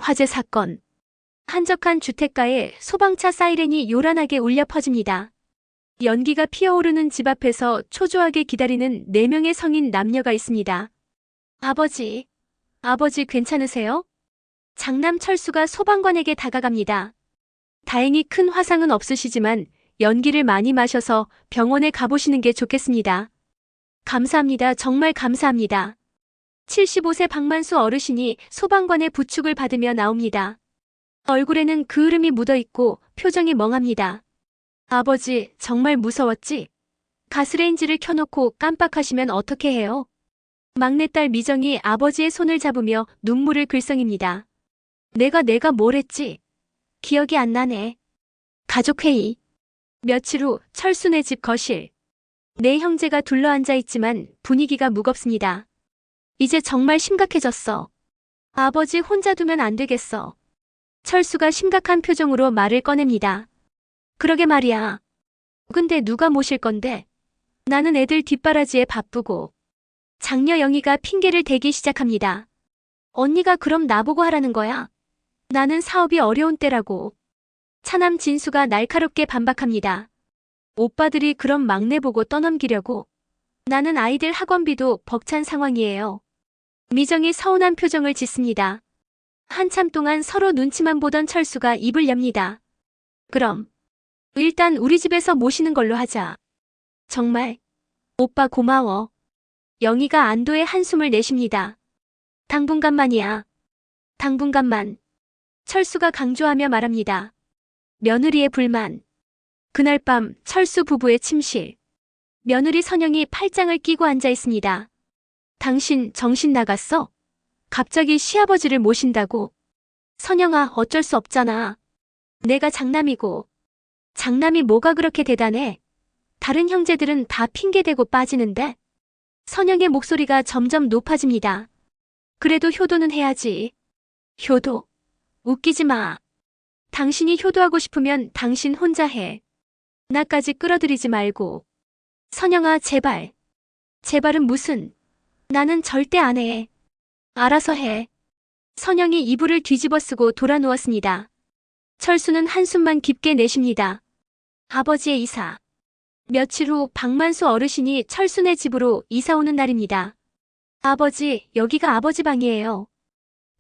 화재 사건. 한적한 주택가에 소방차 사이렌이 요란하게 울려 퍼집니다. 연기가 피어오르는 집 앞에서 초조하게 기다리는 4명의 성인 남녀가 있습니다. 아버지, 아버지 괜찮으세요? 장남 철수가 소방관에게 다가갑니다. 다행히 큰 화상은 없으시지만 연기를 많이 마셔서 병원에 가보시는 게 좋겠습니다. 감사합니다. 정말 감사합니다. 75세 박만수 어르신이 소방관의 부축을 받으며 나옵니다. 얼굴에는 그을음이 묻어있고 표정이 멍합니다. 아버지, 정말 무서웠지? 가스레인지를 켜놓고 깜빡하시면 어떻게 해요? 막내딸 미정이 아버지의 손을 잡으며 눈물을 글썽입니다. 내가 뭘 했지? 기억이 안 나네. 가족회의. 며칠 후 철수네 집 거실. 네 형제가 둘러앉아 있지만 분위기가 무겁습니다. 이제 정말 심각해졌어. 아버지 혼자 두면 안 되겠어. 철수가 심각한 표정으로 말을 꺼냅니다. 그러게 말이야. 근데 누가 모실 건데? 나는 애들 뒷바라지에 바쁘고. 장녀 영희가 핑계를 대기 시작합니다. 언니가 그럼 나보고 하라는 거야? 나는 사업이 어려운 때라고. 차남 진수가 날카롭게 반박합니다. 오빠들이 그럼 막내 보고 떠넘기려고. 나는 아이들 학원비도 벅찬 상황이에요. 미정이 서운한 표정을 짓습니다. 한참 동안 서로 눈치만 보던 철수가 입을 엽니다. 그럼 일단 우리 집에서 모시는 걸로 하자. 정말? 오빠 고마워. 영희가 안도의 한숨을 내쉽니다. 당분간만이야. 당분간만. 철수가 강조하며 말합니다. 며느리의 불만. 그날 밤 철수 부부의 침실. 며느리 선영이 팔짱을 끼고 앉아 있습니다. 당신 정신 나갔어? 갑자기 시아버지를 모신다고. 선영아, 어쩔 수 없잖아. 내가 장남이고. 장남이 뭐가 그렇게 대단해? 다른 형제들은 다 핑계대고 빠지는데? 선영의 목소리가 점점 높아집니다. 그래도 효도는 해야지. 효도? 웃기지 마. 당신이 효도하고 싶으면 당신 혼자 해. 나까지 끌어들이지 말고. 선영아, 제발. 제발은 무슨. 나는 절대 안 해. 알아서 해. 선영이 이불을 뒤집어 쓰고 돌아 누웠습니다. 철수는 한숨만 깊게 내쉽니다. 아버지의 이사. 며칠 후 박만수 어르신이 철수네 집으로 이사 오는 날입니다. 아버지, 여기가 아버지 방이에요.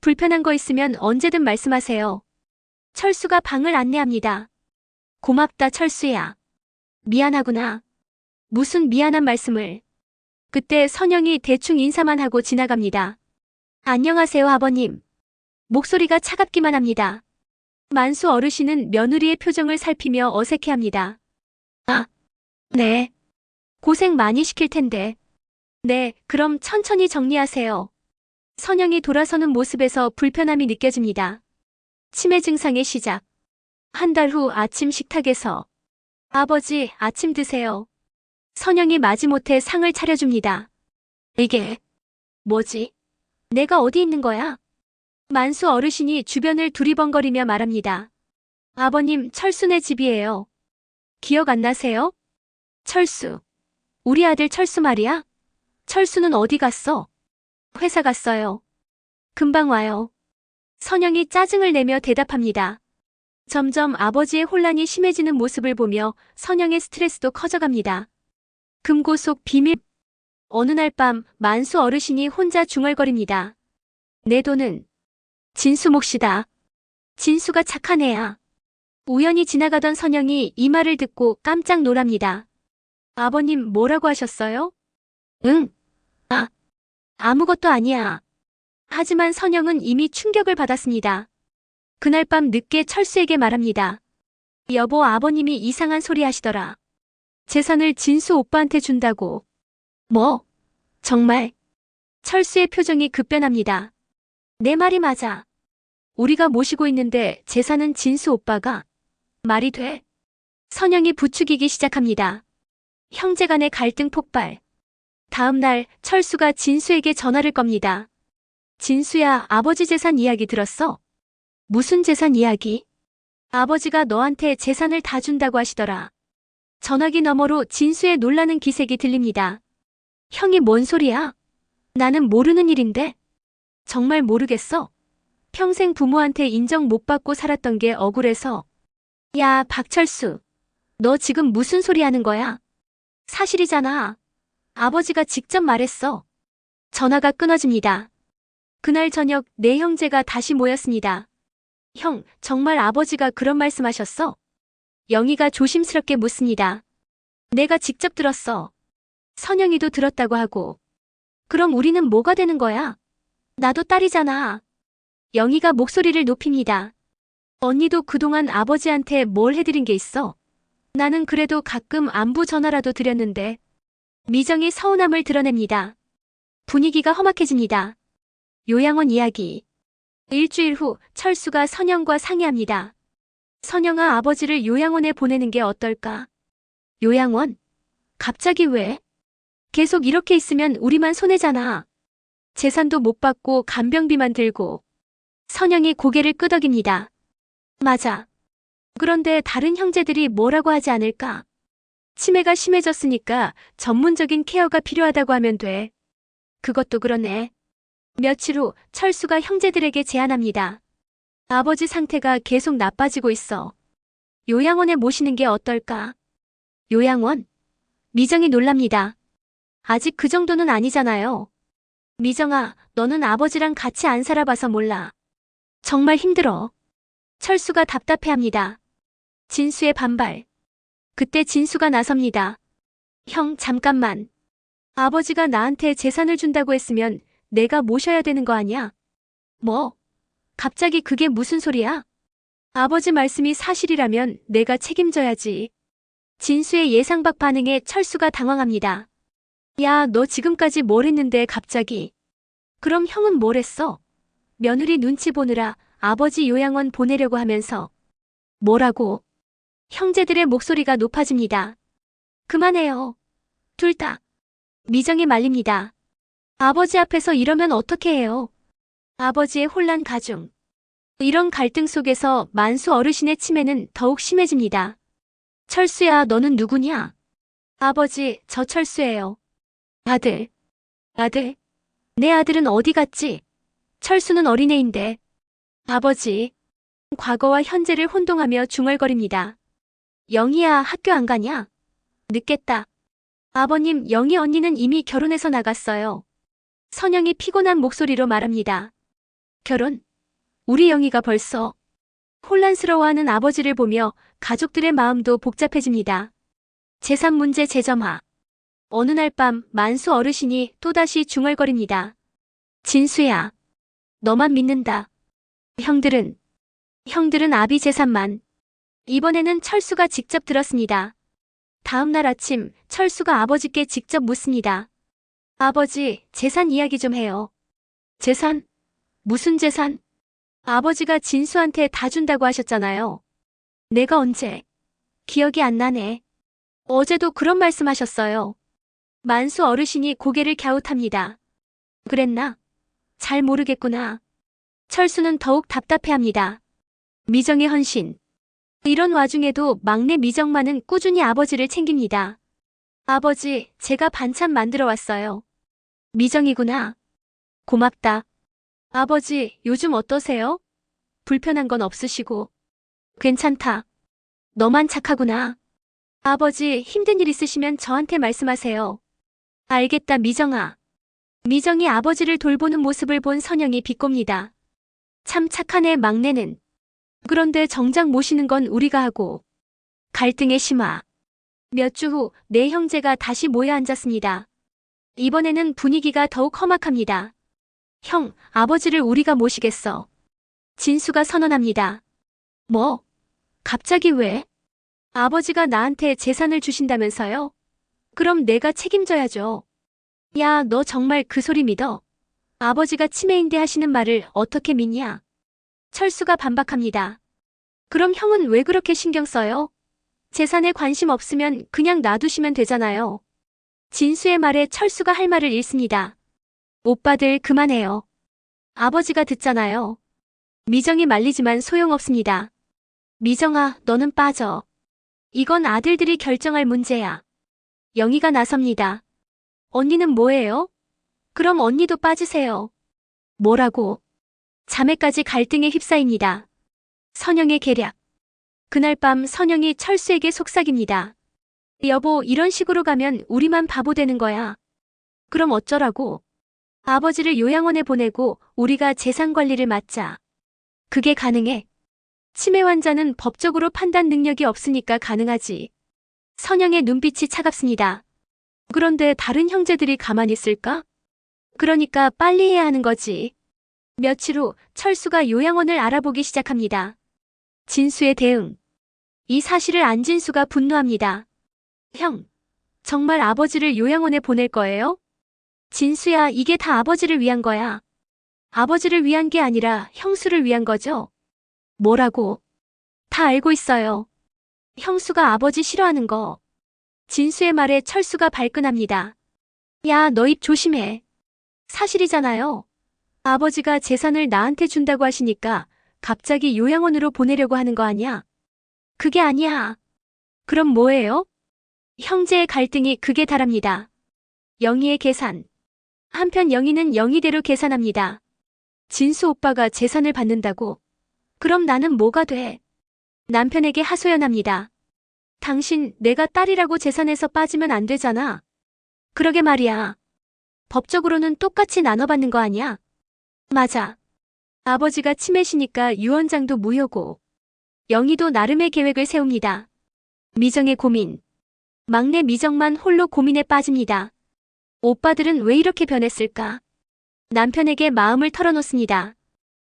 불편한 거 있으면 언제든 말씀하세요. 철수가 방을 안내합니다. 고맙다, 철수야. 미안하구나. 무슨 미안한 말씀을. 그때 선영이 대충 인사만 하고 지나갑니다. 안녕하세요, 아버님. 목소리가 차갑기만 합니다. 만수 어르신은 며느리의 표정을 살피며 어색해합니다. 아, 네. 고생 많이 시킬 텐데. 네, 그럼 천천히 정리하세요. 선영이 돌아서는 모습에서 불편함이 느껴집니다. 치매 증상의 시작. 한 달 후 아침 식탁에서. 아버지, 아침 드세요. 선영이 마지못해 상을 차려줍니다. 이게 뭐지? 내가 어디 있는 거야? 만수 어르신이 주변을 두리번거리며 말합니다. 아버님, 철수네 집이에요. 기억 안 나세요? 철수. 우리 아들 철수 말이야? 철수는 어디 갔어? 회사 갔어요. 금방 와요. 선영이 짜증을 내며 대답합니다. 점점 아버지의 혼란이 심해지는 모습을 보며 선영의 스트레스도 커져갑니다. 금고속 비밀. 어느 날 밤 만수 어르신이 혼자 중얼거립니다. 내 돈은 진수 몫이다. 진수가 착한 애야. 우연히 지나가던 선영이 이 말을 듣고 깜짝 놀랍니다. 아버님 뭐라고 하셨어요? 응. 아무것도 아니야. 하지만 선영은 이미 충격을 받았습니다. 그날 밤 늦게 철수에게 말합니다. 여보, 아버님이 이상한 소리 하시더라. 재산을 진수 오빠한테 준다고. 뭐? 정말? 철수의 표정이 급변합니다. 내 말이 맞아. 우리가 모시고 있는데 재산은 진수 오빠가. 말이 돼? 선영이 부추기기 시작합니다. 형제간의 갈등 폭발. 다음 날 철수가 진수에게 전화를 겁니다. 진수야, 아버지 재산 이야기 들었어? 무슨 재산 이야기? 아버지가 너한테 재산을 다 준다고 하시더라. 전화기 너머로 진수의 놀라는 기색이 들립니다. 형이 뭔 소리야? 나는 모르는 일인데? 정말 모르겠어? 평생 부모한테 인정 못 받고 살았던 게 억울해서. 야, 박철수. 너 지금 무슨 소리 하는 거야? 사실이잖아. 아버지가 직접 말했어. 전화가 끊어집니다. 그날 저녁 네 형제가 다시 모였습니다. 형, 정말 아버지가 그런 말씀하셨어? 영희가 조심스럽게 묻습니다. 내가 직접 들었어. 선영이도 들었다고 하고. 그럼 우리는 뭐가 되는 거야? 나도 딸이잖아. 영희가 목소리를 높입니다. 언니도 그동안 아버지한테 뭘 해드린 게 있어? 나는 그래도 가끔 안부 전화라도 드렸는데. 미정이 서운함을 드러냅니다. 분위기가 험악해집니다. 요양원 이야기. 일주일 후 철수가 선영과 상의합니다. 선영아, 아버지를 요양원에 보내는 게 어떨까? 요양원? 갑자기 왜? 계속 이렇게 있으면 우리만 손해잖아. 재산도 못 받고 간병비만 들고. 선영이 고개를 끄덕입니다. 맞아. 그런데 다른 형제들이 뭐라고 하지 않을까? 치매가 심해졌으니까 전문적인 케어가 필요하다고 하면 돼. 그것도 그러네. 며칠 후 철수가 형제들에게 제안합니다. 아버지 상태가 계속 나빠지고 있어. 요양원에 모시는 게 어떨까? 요양원? 미정이 놀랍니다. 아직 그 정도는 아니잖아요. 미정아, 너는 아버지랑 같이 안 살아봐서 몰라. 정말 힘들어. 철수가 답답해합니다. 진수의 반발. 그때 진수가 나섭니다. 형, 잠깐만. 아버지가 나한테 재산을 준다고 했으면 내가 모셔야 되는 거 아니야? 뭐? 갑자기 그게 무슨 소리야? 아버지 말씀이 사실이라면 내가 책임져야지. 진수의 예상 밖 반응에 철수가 당황합니다. 야, 너 지금까지 뭘 했는데 갑자기. 그럼 형은 뭘 했어? 며느리 눈치 보느라 아버지 요양원 보내려고 하면서. 뭐라고? 형제들의 목소리가 높아집니다. 그만해요. 둘 다. 미정이 말립니다. 아버지 앞에서 이러면 어떻게 해요? 아버지의 혼란 가중. 이런 갈등 속에서 만수 어르신의 치매는 더욱 심해집니다. 철수야, 너는 누구냐? 아버지, 저 철수예요. 아들. 아들? 내 아들은 어디 갔지? 철수는 어린애인데. 아버지. 과거와 현재를 혼동하며 중얼거립니다. 영희야, 학교 안 가냐? 늦겠다. 아버님, 영희 언니는 이미 결혼해서 나갔어요. 선영이 피곤한 목소리로 말합니다. 결혼? 우리 영희가 벌써. 혼란스러워하는 아버지를 보며 가족들의 마음도 복잡해집니다. 재산 문제 재점화. 어느 날 밤 만수 어르신이 또다시 중얼거립니다. 진수야. 너만 믿는다. 형들은 아비 재산만. 이번에는 철수가 직접 들었습니다. 다음 날 아침 철수가 아버지께 직접 묻습니다. 아버지, 재산 이야기 좀 해요. 재산? 무슨 재산? 아버지가 진수한테 다 준다고 하셨잖아요. 내가 언제? 기억이 안 나네. 어제도 그런 말씀하셨어요. 만수 어르신이 고개를 갸웃합니다. 그랬나? 잘 모르겠구나. 철수는 더욱 답답해합니다. 미정의 헌신. 이런 와중에도 막내 미정만은 꾸준히 아버지를 챙깁니다. 아버지, 제가 반찬 만들어 왔어요. 미정이구나. 고맙다. 아버지, 요즘 어떠세요? 불편한 건 없으시고. 괜찮다. 너만 착하구나. 아버지, 힘든 일 있으시면 저한테 말씀하세요. 알겠다, 미정아. 미정이 아버지를 돌보는 모습을 본 선영이 비꼽니다. 참 착하네, 막내는. 그런데 정작 모시는 건 우리가 하고. 갈등의 심화. 몇 주 후 네 형제가 다시 모여 앉았습니다. 이번에는 분위기가 더욱 험악합니다. 형, 아버지를 우리가 모시겠어. 진수가 선언합니다. 뭐? 갑자기 왜? 아버지가 나한테 재산을 주신다면서요? 그럼 내가 책임져야죠. 야, 너 정말 그 소리 믿어? 아버지가 치매인데 하시는 말을 어떻게 믿냐? 철수가 반박합니다. 그럼 형은 왜 그렇게 신경 써요? 재산에 관심 없으면 그냥 놔두시면 되잖아요. 진수의 말에 철수가 할 말을 잃습니다. 오빠들 그만해요. 아버지가 듣잖아요. 미정이 말리지만 소용없습니다. 미정아, 너는 빠져. 이건 아들들이 결정할 문제야. 영희가 나섭니다. 언니는 뭐예요? 그럼 언니도 빠지세요. 뭐라고? 자매까지 갈등에 휩싸입니다. 선영의 계략. 그날 밤 선영이 철수에게 속삭입니다. 여보, 이런 식으로 가면 우리만 바보 되는 거야. 그럼 어쩌라고? 아버지를 요양원에 보내고 우리가 재산 관리를 맡자. 그게 가능해? 치매 환자는 법적으로 판단 능력이 없으니까 가능하지. 선영의 눈빛이 차갑습니다. 그런데 다른 형제들이 가만히 있을까? 그러니까 빨리 해야 하는 거지. 며칠 후 철수가 요양원을 알아보기 시작합니다. 진수의 대응. 이 사실을 안진수가 분노합니다. 형, 정말 아버지를 요양원에 보낼 거예요? 진수야, 이게 다 아버지를 위한 거야. 아버지를 위한 게 아니라 형수를 위한 거죠? 뭐라고? 다 알고 있어요. 형수가 아버지 싫어하는 거. 진수의 말에 철수가 발끈합니다. 야, 너 입 조심해. 사실이잖아요. 아버지가 재산을 나한테 준다고 하시니까 갑자기 요양원으로 보내려고 하는 거 아니야? 그게 아니야. 그럼 뭐예요? 형제의 갈등이 극에 달합니다. 영희의 계산. 한편 영희는 영희대로 계산합니다. 진수 오빠가 재산을 받는다고? 그럼 나는 뭐가 돼? 남편에게 하소연합니다. 당신, 내가 딸이라고 재산에서 빠지면 안 되잖아. 그러게 말이야. 법적으로는 똑같이 나눠받는 거 아니야? 맞아. 아버지가 치매시니까 유언장도 무효고. 영희도 나름의 계획을 세웁니다. 미정의 고민. 막내 미정만 홀로 고민에 빠집니다. 오빠들은 왜 이렇게 변했을까? 남편에게 마음을 털어놓습니다.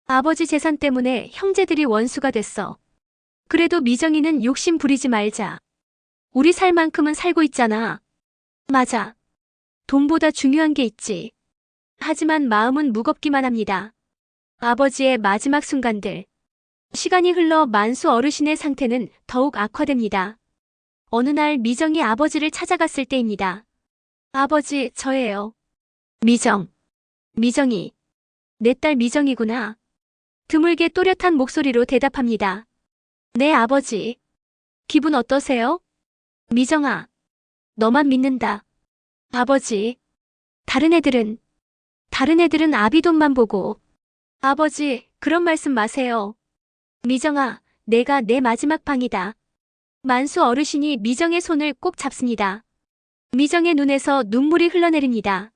아버지 재산 때문에 형제들이 원수가 됐어. 그래도 미정이는 욕심 부리지 말자. 우리 살 만큼은 살고 있잖아. 맞아. 돈보다 중요한 게 있지. 하지만 마음은 무겁기만 합니다. 아버지의 마지막 순간들. 시간이 흘러 만수 어르신의 상태는 더욱 악화됩니다. 어느 날 미정이 아버지를 찾아갔을 때입니다. 아버지, 저예요. 미정. 미정이. 내 딸 미정이구나. 드물게 또렷한 목소리로 대답합니다. 네, 아버지. 기분 어떠세요? 미정아. 너만 믿는다. 아버지. 다른 애들은 아비돈만 보고. 아버지, 그런 말씀 마세요. 미정아, 내가 내 마지막 방이다. 만수 어르신이 미정의 손을 꼭 잡습니다. 미정의 눈에서 눈물이 흘러내립니다.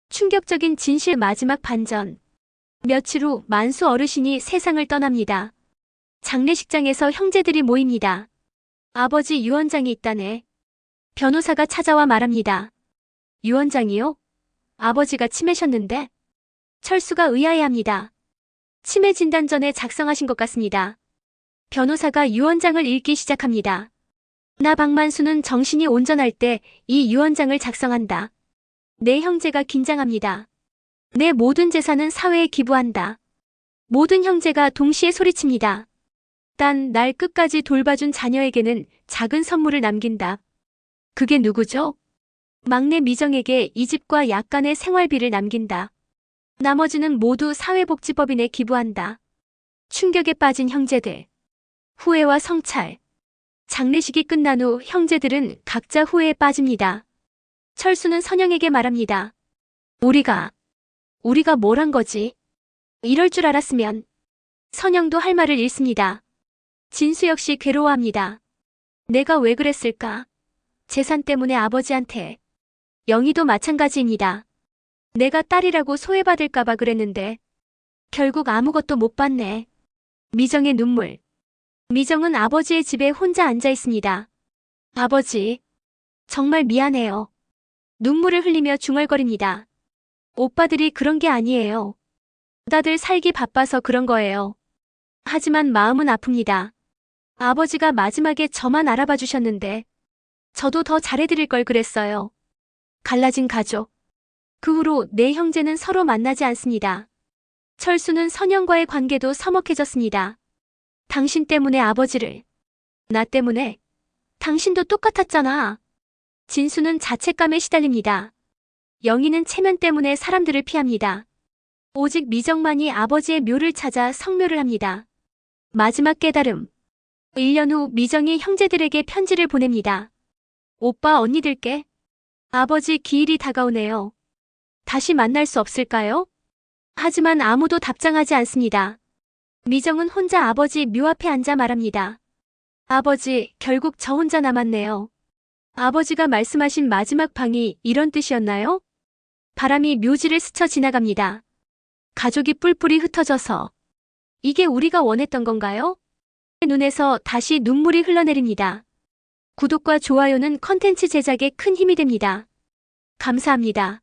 충격적인 진실 마지막 반전. 며칠 후 만수 어르신이 세상을 떠납니다. 장례식장에서 형제들이 모입니다. 아버지 유언장이 있다네. 변호사가 찾아와 말합니다. 유언장이요? 아버지가 치매셨는데? 철수가 의아해합니다. 치매 진단 전에 작성하신 것 같습니다. 변호사가 유언장을 읽기 시작합니다. 나 박만수는 정신이 온전할 때 이 유언장을 작성한다. 내 형제가 긴장합니다. 내 모든 재산은 사회에 기부한다. 모든 형제가 동시에 소리칩니다. 단 날 끝까지 돌봐준 자녀에게는 작은 선물을 남긴다. 그게 누구죠? 막내 미정에게 이 집과 약간의 생활비를 남긴다. 나머지는 모두 사회복지법인에 기부한다. 충격에 빠진 형제들. 후회와 성찰. 장례식이 끝난 후 형제들은 각자 후회에 빠집니다. 철수는 선영에게 말합니다. 우리가 뭘 한 거지? 이럴 줄 알았으면. 선영도 할 말을 잃습니다. 진수 역시 괴로워합니다. 내가 왜 그랬을까? 재산 때문에 아버지한테. 영희도 마찬가지입니다. 내가 딸이라고 소외받을까봐 그랬는데 결국 아무것도 못 받네. 미정의 눈물. 미정은 아버지의 집에 혼자 앉아 있습니다. 아버지, 정말 미안해요. 눈물을 흘리며 중얼거립니다. 오빠들이 그런 게 아니에요. 다들 살기 바빠서 그런 거예요. 하지만 마음은 아픕니다. 아버지가 마지막에 저만 알아봐 주셨는데 저도 더 잘해드릴 걸 그랬어요. 갈라진 가족. 그 후로 내 형제는 서로 만나지 않습니다. 철수는 선영과의 관계도 서먹해졌습니다. 당신 때문에 아버지를. 나 때문에. 당신도 똑같았잖아. 진수는 자책감에 시달립니다. 영희는 체면 때문에 사람들을 피합니다. 오직 미정만이 아버지의 묘를 찾아 성묘를 합니다. 마지막 깨달음. 1년 후 미정이 형제들에게 편지를 보냅니다. 오빠 언니들께. 아버지 기일이 다가오네요. 다시 만날 수 없을까요? 하지만 아무도 답장하지 않습니다. 미정은 혼자 아버지 묘 앞에 앉아 말합니다. 아버지, 결국 저 혼자 남았네요. 아버지가 말씀하신 마지막 방이 이런 뜻이었나요? 바람이 묘지를 스쳐 지나갑니다. 가족이 뿔뿔이 흩어져서. 이게 우리가 원했던 건가요? 눈에서 다시 눈물이 흘러내립니다. 구독과 좋아요는 컨텐츠 제작에 큰 힘이 됩니다. 감사합니다.